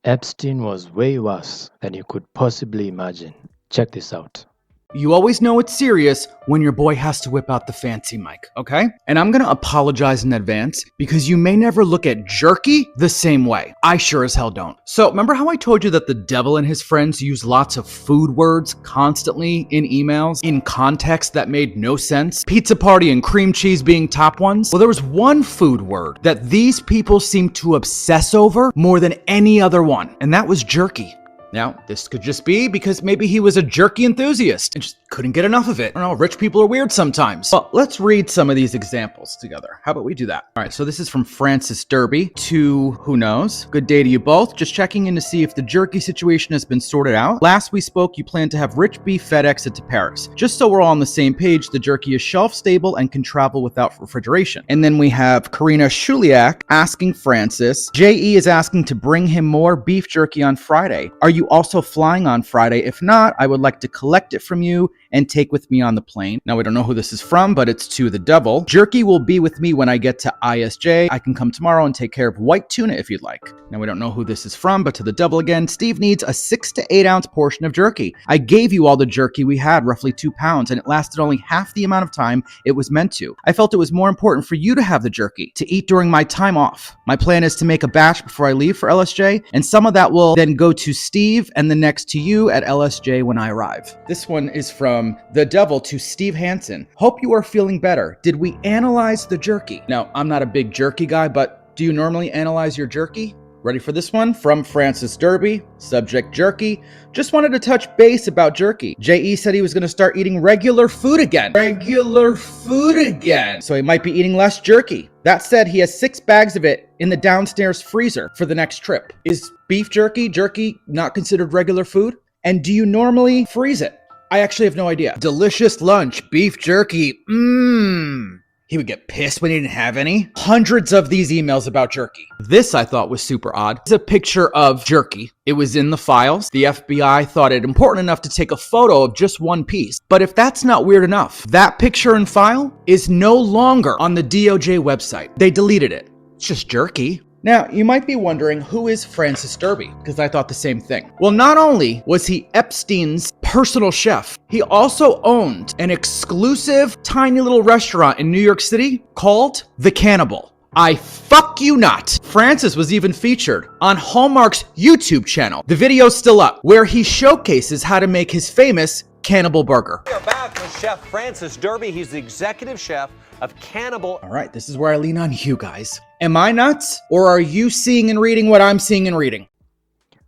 Epstein was way worse than you could possibly imagine. Check this out. You always know it's serious when your boy has to whip out the fancy mic, okay? And I'm gonna apologize in advance because you may never look at jerky the same way. I sure as hell don't. So, remember how I told you that the devil and his friends use lots of food words constantly in emails in context that made no sense? Pizza party and cream cheese being top ones? Well, there was one food word that these people seemed to obsess over more than any other one, and that was jerky. Now, this could just be because maybe he was a jerky enthusiast and just couldn't get enough of it. I don't know, rich people are weird sometimes. Well, let's read some of these examples together. How about we do that? All right, so this is from Francis Derby to who knows. Good day to you both. Just checking in to see if the jerky situation has been sorted out. Last we spoke, you planned to have rich beef FedExed to Paris. Just so we're all on the same page, the jerky is shelf stable and can travel without refrigeration. And then we have Karina Shuliak asking Francis, JE is asking to bring him more beef jerky on Friday. Are you also flying on Friday? If not, I would like to collect it from you and take with me on the plane. Now, we don't know who this is from, but it's to the devil. Jerky will be with me when I get to ISJ. I can come tomorrow and take care of white tuna if you'd like. Now, we don't know who this is from, but to the devil again. Steve needs a 6 to 8 ounce portion of jerky. I gave you all the jerky we had, roughly 2 pounds, and it lasted only half the amount of time it was meant to. I felt it was more important for you to have the jerky, to eat during my time off. My plan is to make a batch before I leave for LSJ, and some of that will then go to Steve and the next to you at LSJ when I arrive. This one is from the devil to Steve Hansen. Hope you are feeling better. Did we analyze the jerky? Now, I'm not a big jerky guy, but do you normally analyze your jerky? Ready for this one? From Francis Derby, subject jerky. Just wanted to touch base about jerky. JE said he was going to start eating regular food again. Regular food again. So he might be eating less jerky. That said, he has 6 bags of it in the downstairs freezer for the next trip. Is beef jerky not considered regular food? And do you normally freeze it? I actually have no idea. Delicious lunch, beef jerky. He would get pissed when he didn't have any. Hundreds of these emails about jerky. This I thought was super odd. It's a picture of jerky. It was in the files. The FBI thought it important enough to take a photo of just one piece. But if that's not weird enough, that picture and file is no longer on the DOJ website. They deleted it. It's just jerky. Now, you might be wondering, who is Francis Derby? Because I thought the same thing. Well, not only was he Epstein's personal chef, he also owned an exclusive tiny little restaurant in New York City called The Cannibal. I fuck you not. Francis was even featured on Hallmark's YouTube channel. The video's still up, where he showcases how to make his famous cannibal burger. We are back with Chef Francis Derby. He's the executive chef of Cannibal. All right, this is where I lean on you guys. Am I nuts, or are you seeing and reading what I'm seeing and reading?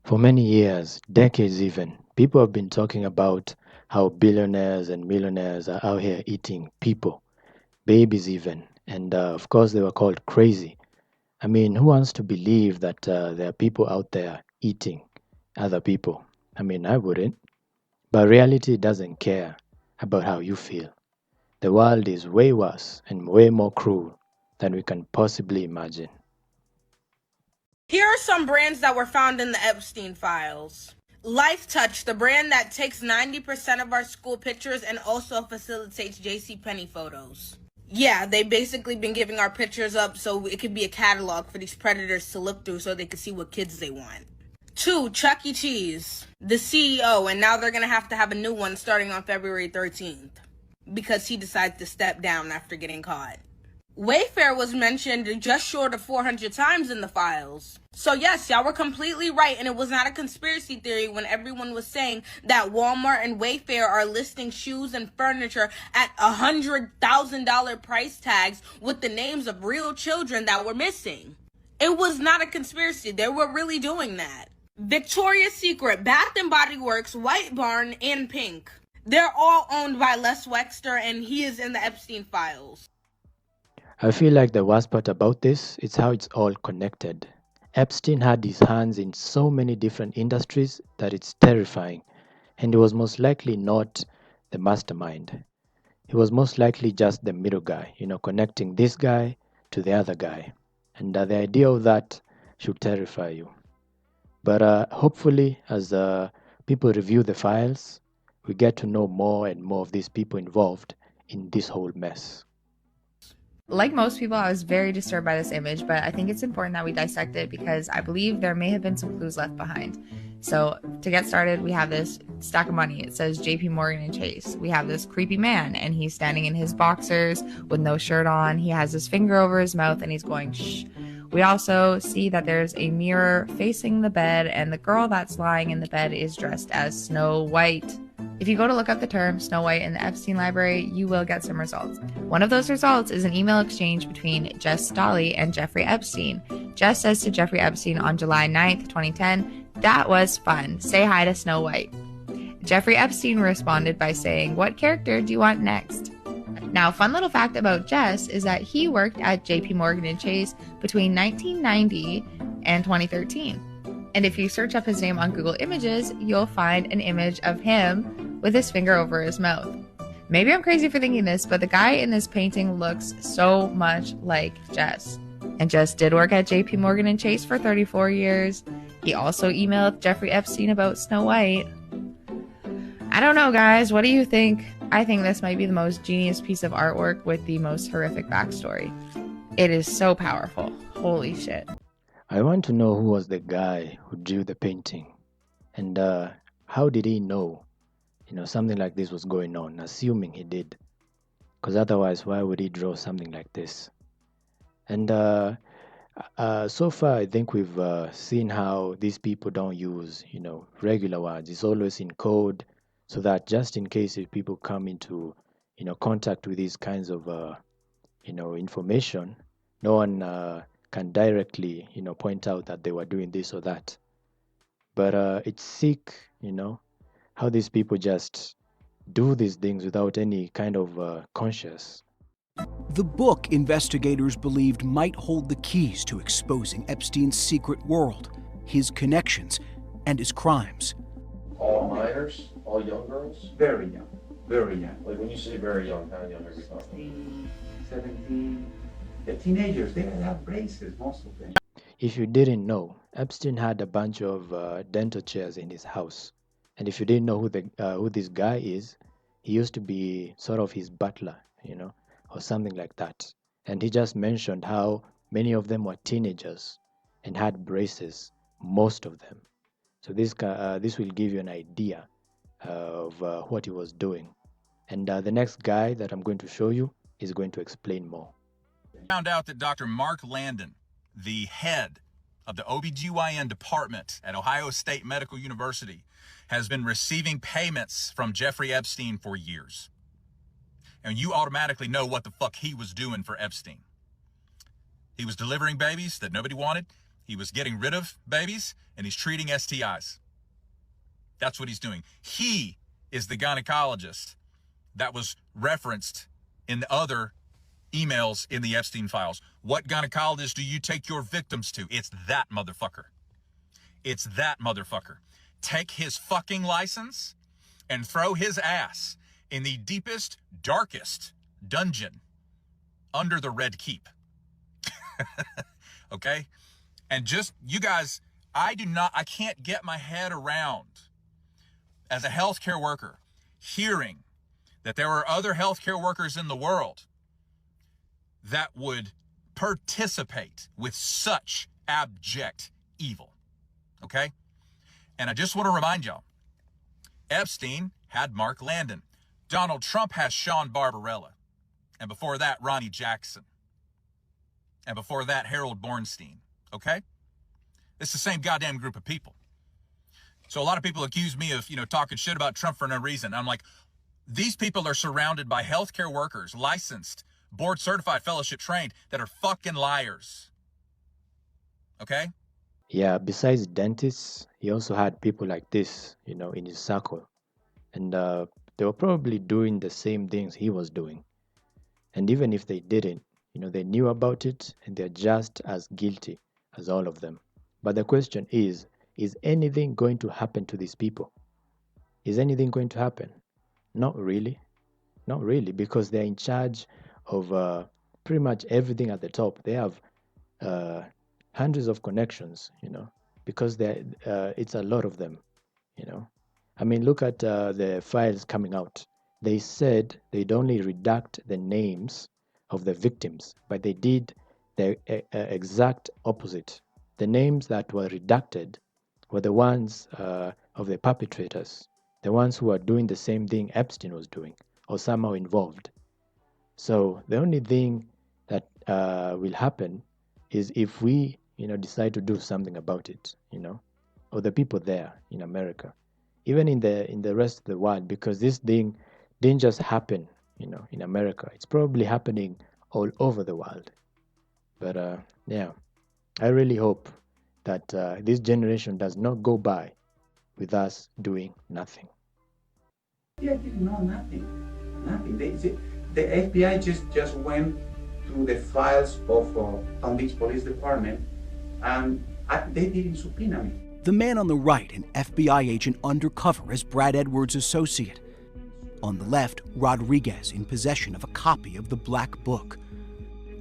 For many years, decades even, people have been talking about how billionaires and millionaires are out here eating people, babies even. And of course, they were called crazy. I mean, who wants to believe that there are people out there eating other people? I mean, I wouldn't. But reality doesn't care about how you feel. The world is way worse and way more cruel than we can possibly imagine. Here are some brands that were found in the Epstein files. Life Touch, the brand that takes 90% of our school pictures and also facilitates JCPenney photos. Yeah, they've basically been giving our pictures up so it could be a catalog for these predators to look through so they could see what kids they want. 2, Chuck E. Cheese, the CEO, and now they're going to have a new one starting on February 13th because he decided to step down after getting caught. Wayfair was mentioned just short of 400 times in the files. So yes, y'all were completely right, and it was not a conspiracy theory when everyone was saying that Walmart and Wayfair are listing shoes and furniture at $100,000 price tags with the names of real children that were missing. It was not a conspiracy. They were really doing that. Victoria's Secret, Bath & Body Works, White Barn, and Pink. They're all owned by Les Wexner, and he is in the Epstein files. I feel like the worst part about this is how it's all connected. Epstein had his hands in so many different industries that it's terrifying. And he was most likely not the mastermind. He was most likely just the middle guy, connecting this guy to the other guy. And the idea of that should terrify you. But hopefully, as people review the files, we get to know more and more of these people involved in this whole mess. Like most people, I was very disturbed by this image, but I think it's important that we dissect it because I believe there may have been some clues left behind. So, to get started, we have this stack of money. It says JP Morgan and Chase. We have this creepy man, and he's standing in his boxers with no shirt on. He has his finger over his mouth, and he's going, shh. We also see that there's a mirror facing the bed, and the girl that's lying in the bed is dressed as Snow White. If you go to look up the term Snow White in the Epstein library, you will get some results. One of those results is an email exchange between Jess Stolley and Jeffrey Epstein. Jess says to Jeffrey Epstein on July 9th, 2010, "That was fun. Say hi to Snow White." Jeffrey Epstein responded by saying, "What character do you want next?" Now, fun little fact about Jess is that he worked at JP Morgan and Chase between 1990 and 2013. And if you search up his name on Google Images, you'll find an image of him with his finger over his mouth. Maybe I'm crazy for thinking this, but the guy in this painting looks so much like Jess. And Jess did work at JP Morgan and Chase for 34 years. He also emailed Jeffrey Epstein about Snow White. I don't know, guys. What do you think? I think this might be the most genius piece of artwork with the most horrific backstory. It is so powerful. Holy shit. I want to know who was the guy who drew the painting, and how did he know, something like this was going on, assuming he did, because otherwise, why would he draw something like this? And so far, I think we've seen how these people don't use, regular words. It's always in code, so that just in case if people come into, contact with these kinds of, information, no one can directly, point out that they were doing this or that. But it's sick, how these people just do these things without any kind of conscience. The book investigators believed might hold the keys to exposing Epstein's secret world, his connections, and his crimes. All minors? All young girls? Very young, very young. Like when you say very young, how young are we talking? 16, 17. The teenagers, they have braces, most of them. If you didn't know, Epstein had a bunch of dental chairs in his house. And if you didn't know who this guy is, he used to be sort of his butler, or something like that. And he just mentioned how many of them were teenagers and had braces, most of them. So this will give you an idea of what he was doing. And the next guy that I'm going to show you is going to explain more. Found out that Dr. Mark Landon, the head of the OBGYN department at Ohio State Medical University, has been receiving payments from Jeffrey Epstein for years. And you automatically know what the fuck he was doing for Epstein. He was delivering babies that nobody wanted. He was getting rid of babies, and he's treating STIs. That's what he's doing. He is the gynecologist that was referenced in the other emails in the Epstein files. What gynecologist do you take your victims to? It's that motherfucker. It's that motherfucker. Take his fucking license and throw his ass in the deepest, darkest dungeon under the Red Keep. Okay? And just, you guys, I can't get my head around, as a healthcare worker, hearing that there are other healthcare workers in the world that would participate with such abject evil. Okay? And I just want to remind y'all, Epstein had Mark Landon. Donald Trump has Sean Barbarella. And before that, Ronnie Jackson. And before that, Harold Bornstein. Okay? It's the same goddamn group of people. So a lot of people accuse me of, talking shit about Trump for no reason. I'm like, these people are surrounded by healthcare workers, licensed, board certified, fellowship trained, that are fucking liars. Okay? Yeah, besides dentists, he also had people like this, in his circle. And they were probably doing the same things he was doing. And even if they didn't, they knew about it and they're just as guilty as all of them. But the question is anything going to happen to these people? Is anything going to happen? Not really. Not really, because they're in charge of pretty much everything at the top. They have hundreds of connections, because it's a lot of them, I mean, look at the files coming out. They said they'd only redact the names of the victims, but they did the exact opposite. The names that were redacted were the ones of the perpetrators, the ones who are doing the same thing Epstein was doing or somehow involved. So the only thing that will happen is if we, decide to do something about it, or the people there in America, even in the rest of the world, because this thing didn't just happen, in America. It's probably happening all over the world. But yeah, I really hope that this generation does not go by with us doing nothing. Yeah, didn't know nothing. Nothing. The FBI just went through the files of Palm Beach Police Department, and they didn't subpoena me. The man on the right, an FBI agent undercover as Brad Edwards' associate. On the left, Rodriguez in possession of a copy of the Black Book.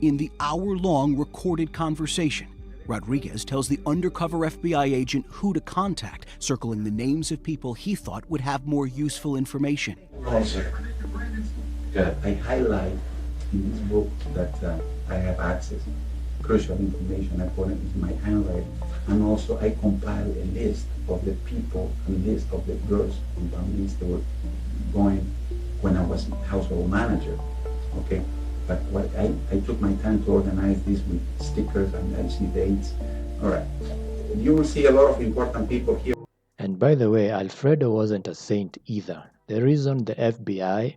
In the hour-long recorded conversation, Rodriguez tells the undercover FBI agent who to contact, circling the names of people he thought would have more useful information. Oh, sir. Good. I highlight in this book that I have access, crucial information. I put it into my handwriting. And also I compile a list of the people, a list of the girls in Palm Beach that were going when I was household manager. Okay? But what I took my time to organize this with stickers and I see dates. All right. You will see a lot of important people here. And by the way, Alfredo wasn't a saint either. The reason the FBI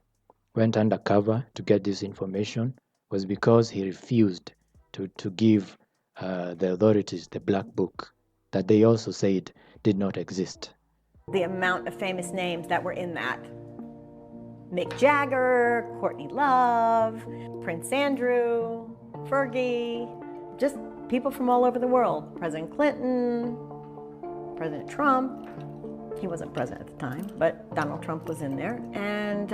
went undercover to get this information was because he refused to give the authorities the Black Book that they also said did not exist. The amount of famous names that were in that. Mick Jagger, Courtney Love, Prince Andrew, Fergie, just people from all over the world. President Clinton, President Trump. He wasn't president at the time, but Donald Trump was in there. And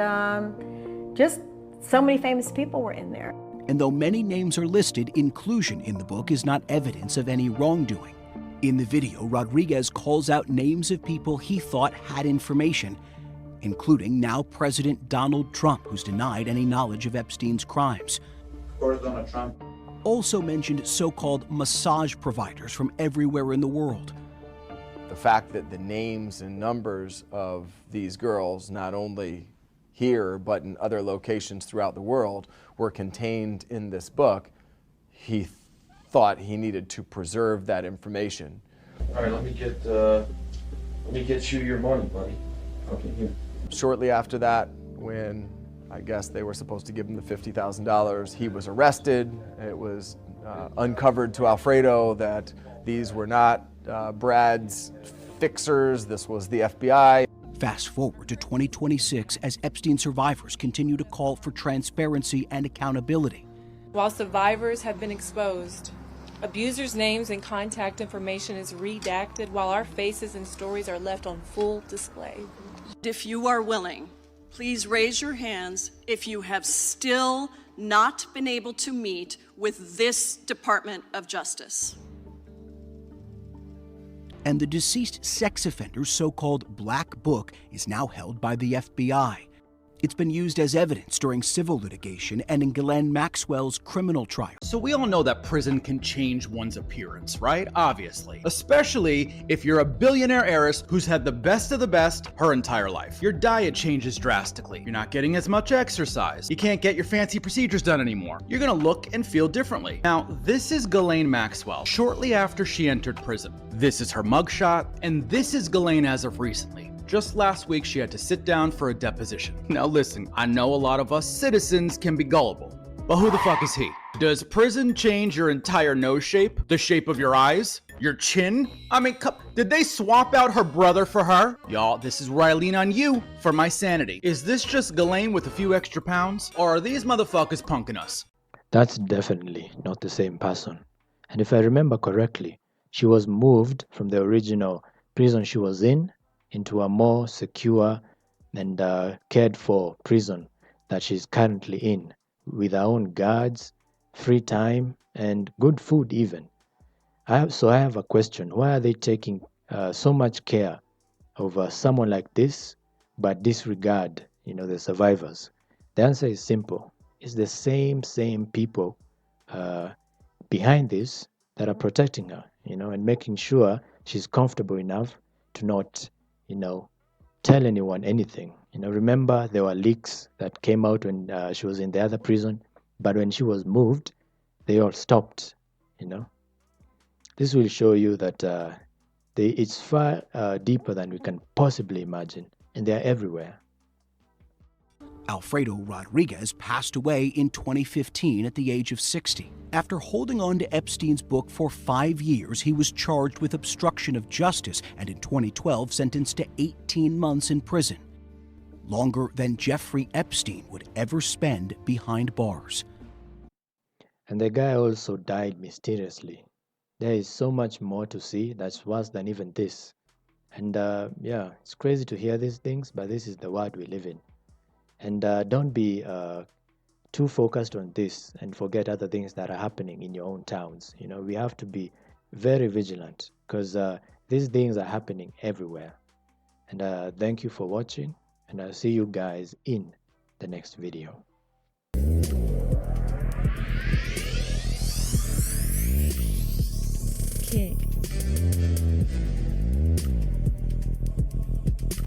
just so many famous people were in there. And though many names are listed, inclusion in the book is not evidence of any wrongdoing. In the video, Rodriguez calls out names of people he thought had information, including now President Donald Trump, who's denied any knowledge of Epstein's crimes. Of course, Donald Trump. Also mentioned so-called massage providers from everywhere in the world. The fact that the names and numbers of these girls, not only here but in other locations throughout the world, were contained in this book, he thought he needed to preserve that information. All right, let me get you your money, buddy. Okay, here. Shortly after that, when I guess they were supposed to give him the $50,000, he was arrested. It was uncovered to Alfredo that these were not Brad's fixers, this was the FBI. Fast forward to 2026 as Epstein survivors continue to call for transparency and accountability. While survivors have been exposed, abusers' names and contact information is redacted while our faces and stories are left on full display. If you are willing, please raise your hands if you have still not been able to meet with this Department of Justice. And the deceased sex offender's so-called Black Book is now held by the FBI. It's been used as evidence during civil litigation and in Ghislaine Maxwell's criminal trial. So we all know that prison can change one's appearance, right? Obviously. Especially if you're a billionaire heiress who's had the best of the best her entire life. Your diet changes drastically. You're not getting as much exercise. You can't get your fancy procedures done anymore. You're gonna look and feel differently. Now, this is Ghislaine Maxwell, shortly after she entered prison. This is her mugshot, and this is Ghislaine as of recently. Just last week, she had to sit down for a deposition. Now listen, I know a lot of us citizens can be gullible, but who the fuck is he? Does prison change your entire nose shape? The shape of your eyes? Your chin? I mean, did they swap out her brother for her? Y'all, this is where I lean on you for my sanity. Is this just Ghislaine with a few extra pounds? Or are these motherfuckers punking us? That's definitely not the same person. And if I remember correctly, she was moved from the original prison she was in into a more secure and cared for prison that she's currently in, with her own guards, free time, and good food even. I have a question. Why are they taking so much care over someone like this, but disregard, the survivors? The answer is simple. it's the same people behind this that are protecting her, and making sure she's comfortable enough to not, tell anyone anything. Remember there were leaks that came out when she was in the other prison, but when she was moved, they all stopped. This will show you that it's far deeper than we can possibly imagine, and they're everywhere. Alfredo Rodriguez passed away in 2015 at the age of 60. After holding on to Epstein's book for 5 years, he was charged with obstruction of justice and in 2012 sentenced to 18 months in prison, longer than Jeffrey Epstein would ever spend behind bars. And the guy also died mysteriously. There is so much more to see that's worse than even this. And yeah, it's crazy to hear these things, but this is the world we live in. And don't be too focused on this and forget other things that are happening in your own towns. We have to be very vigilant because these things are happening everywhere. And thank you for watching, and I'll see you guys in the next video. Kick.